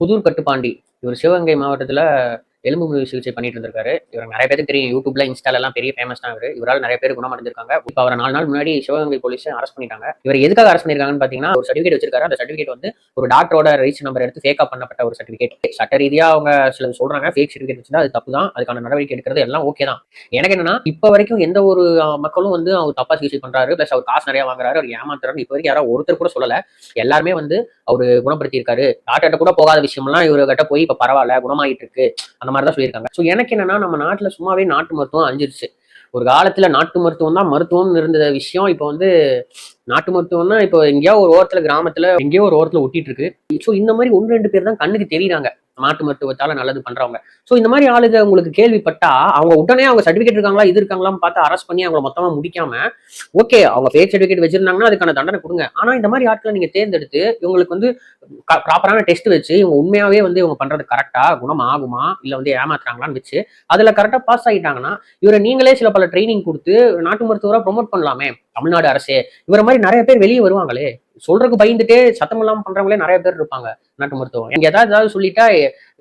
புதூர் கட்டுப்பாண்டி. இவர் சிவகங்கை மாவட்டத்துல எலும்பு முறிவு சிகிச்சை பண்ணிட்டு இருந்திருக்காரு. இவர் நிறைய பேருக்கு தெரியும். யூடியூப்ல, இன்ஸ்டால எல்லாம் பெரிய ஃபேமஸ் தான் இவரு. இவரால் நிறைய பேர் குணமடைஞ்சிருக்காங்க. இப்ப அவரை 4 நாள் முன்னாடி சிவகங்கை போலீஸ் அரெஸ்ட் பண்ணிட்டாங்க. இவர் எதுக்காக அரெஸ்ட் பண்ணிருக்காங்கன்னு பாத்தீங்கன்னா, ஒரு சர்டிபிகேட் வச்சிருக்காரு. அந்த சர்டிபிகேட் வந்து ஒரு டாக்டரோட ரெஜிஸ்டர் நம்பர் எடுத்து ஃபேக்கா பண்ணப்பட்ட ஒரு சர்டிபிகேட். சட்ட ரீதியா அவங்க சில சொல்றாங்க, ஃபேக் சர்டிபிகேட் வச்சிருந்தா அது தப்பு தான். அதுக்கான நடவடிக்கை எடுக்கிறது எல்லாம் ஓகே தான். எனக்கு என்னன்னா, இப்ப வரைக்கும் எந்த ஒரு மக்களும் வந்து அவர் தப்பா சிகிச்சை பண்றாரு, பிளஸ் அவர் காசு நிறைய வாங்குறாரு, அவர் ஏமாத்துறாரு இப்ப வரைக்கும் யாராவது ஒருத்தர் கூட சொல்லல. எல்லாருமே வந்து அவரு குணப்படுத்தி இருக்காரு. டாக்டர்கிட்ட கூட போகாத விஷயம்லாம் இவர்கிட்ட போய் இப்ப பரவாயில்ல, குணமாயிட்டு இருக்கு, அந்த மாதிரி தான் சொல்லியிருக்காங்க. ஸோ எனக்கு என்னன்னா, நம்ம நாட்டுல சும்மாவே நாட்டு மருத்துவம் அழிஞ்சிருச்சு. ஒரு காலத்துல நாட்டு மருத்துவம் தான் மருத்துவம் இருந்த விஷயம். இப்போ வந்து நாட்டு மருத்துவம்னா இப்போ எங்கேயோ ஒரு ஓரத்துல, கிராமத்துல எங்கேயோ ஒரு ஓரத்துல ஒட்டிட்டு இருக்கு. ஸோ இந்த மாதிரி 1-2 பேர் தான் கண்ணுக்கு தெரியுறாங்க, நாட்டு மருத்துவத்தால நல்லது பண்றவங்க. ஸோ இந்த மாதிரி ஆளுங்க உங்களுக்கு கேள்விப்பட்டா அவங்க உடனே அவங்க சர்டிபிகேட் இருக்காங்களா, இது இருக்காங்களான்னு பார்த்து அரெஸ்ட் பண்ணி அவங்களை மொத்தமா முடிக்காம, ஓகே அவங்க ஃபேக் சர்டிபிகேட் வச்சிருந்தாங்கன்னா அதுக்கான தண்டனை கொடுங்க. ஆனா இந்த மாதிரி ஆட்களை நீங்க தேர்ந்தெடுத்து இவங்களுக்கு வந்து ப்ராப்பரான டெஸ்ட் வச்சு இவங்க உண்மையாவே வந்து இவங்க பண்றது கரெக்டா, குணம் ஆகுமா, இல்ல வந்து ஏமாத்துறாங்களான்னு வச்சு அதுல கரெக்டா பாஸ் ஆகிட்டாங்கன்னா இவரை நீங்களே சில பல ட்ரைனிங் கொடுத்து நாட்டு மருத்துவரா ப்ரொமோட் பண்ணலாமே. தமிழ்நாடு அரசே இவர மாதிரி நிறைய பேர் வெளியே வருவாங்களே. சொல்றதுக்கு பயந்துட்டே சத்தம் இல்லாம பண்றவங்களே நிறைய பேர் இருப்பாங்க நாட்டு மருத்துவம். எனக்கு ஏதாவது சொல்லிட்டா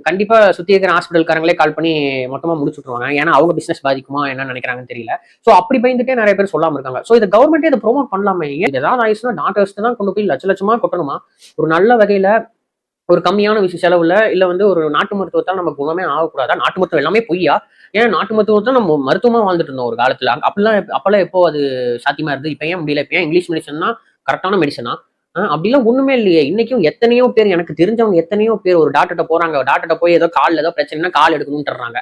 கண்டிப்பா சுத்தி இருக்கிற ஹாஸ்பிட்டல்காரங்களே கால் பண்ணி மொத்தமா முடிச்சு விட்டுருவாங்க. ஏன்னா அவங்க பிசினஸ் பாதிக்குமா என்ன நினைக்கிறாங்கன்னு தெரியல. சோ அப்படி பயந்துட்டே நிறைய பேர் சொல்லாம இருக்காங்க. சோ இதை கவர்மெண்டே இதை ப்ரொமோட் பண்ணலாமே. ஏதாவது ஆயிடுச்சுன்னா டாக்டர்ஸ் தான் கொண்டு போய் லட்ச லட்சமா கொட்டணுமா? ஒரு நல்ல வகையில ஒரு கம்மியான விஷயம் செலவுல இல்ல வந்து ஒரு நாட்டு மருத்துவத்தால் நம்ம குணமே ஆகக்கூடாதா? நாட்டு மருத்துவம் எல்லாமே பொய்யா? ஏன் நாட்டு மருத்துவத்தை நம்ம மருத்துவமா வாழ்ந்துட்டு இருந்தோம் ஒரு காலத்துல. அப்பெல்லாம் எப்போ அது சாத்தியமா இருந்து? இப்ப ஏன் முடியல? இப்ப ஏன் இங்கிலீஷ் மெடிசன் தான் கரெக்டான மெடிசனா? அப்படிலாம் ஒண்ணுமே இல்லையே. இன்னைக்கும் எத்தனையோ பேர், எனக்கு தெரிஞ்சவங்க எத்தனையோ பேர் ஒரு டாக்டர்கிட்ட போறாங்க. டாக்டர்கிட்ட போய் ஏதோ கால்ல ஏதோ பிரச்சனைனா கால் எடுக்கணும்ன்றாங்க.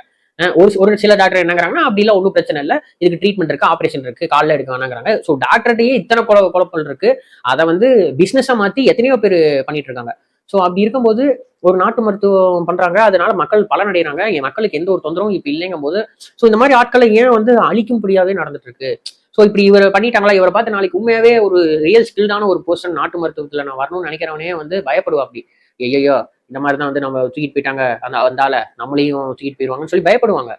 ஒரு சில டாக்டர் என்னங்கிறாங்கன்னா, அப்படிலாம் ஒன்றும் பிரச்சனை இல்லை, இதுக்கு ட்ரீட்மெண்ட் இருக்கு, ஆபரேஷன் இருக்கு, காலில் எடுக்க வேணாங்கிறாங்க. ஸோ டாக்டர்கிட்டயே இத்தனை குழப்பல் இருக்கு. அதை வந்து பிசினஸா மாத்தி எத்தனையோ பேர் பண்ணிட்டு இருக்காங்க. ஸோ அப்படி இருக்கும்போது ஒரு நாட்டு மருத்துவம் பண்றாங்க, அதனால மக்கள் பலனடைறாங்க. என் மக்களுக்கு எந்த ஒரு தொந்தரவும் இப்ப இல்லைங்கும் போது, ஸோ இந்த மாதிரி ஆட்களை ஏன் வந்து அழிக்கும்படியாவே நடந்துட்டு இருக்கு? ஸோ இப்படி இவரை பண்ணிட்டாங்களா, இவரை பார்த்து நாளைக்கு உண்மையாவே ஒரு ரியல் ஸ்கில்டான ஒரு பர்சன் நாட்டு மருத்துவத்துல நான் வரணும்னு நினைக்கிறவனே வந்து பயப்படுவா. அப்படி ஐயோ இந்த மாதிரி தான் வந்து நம்ம தூக்கிட்டு போயிட்டாங்க, அந்த நம்மளையும் தூக்கிட்டு போயிடுவாங்கன்னு சொல்லி பயப்படுவாங்க.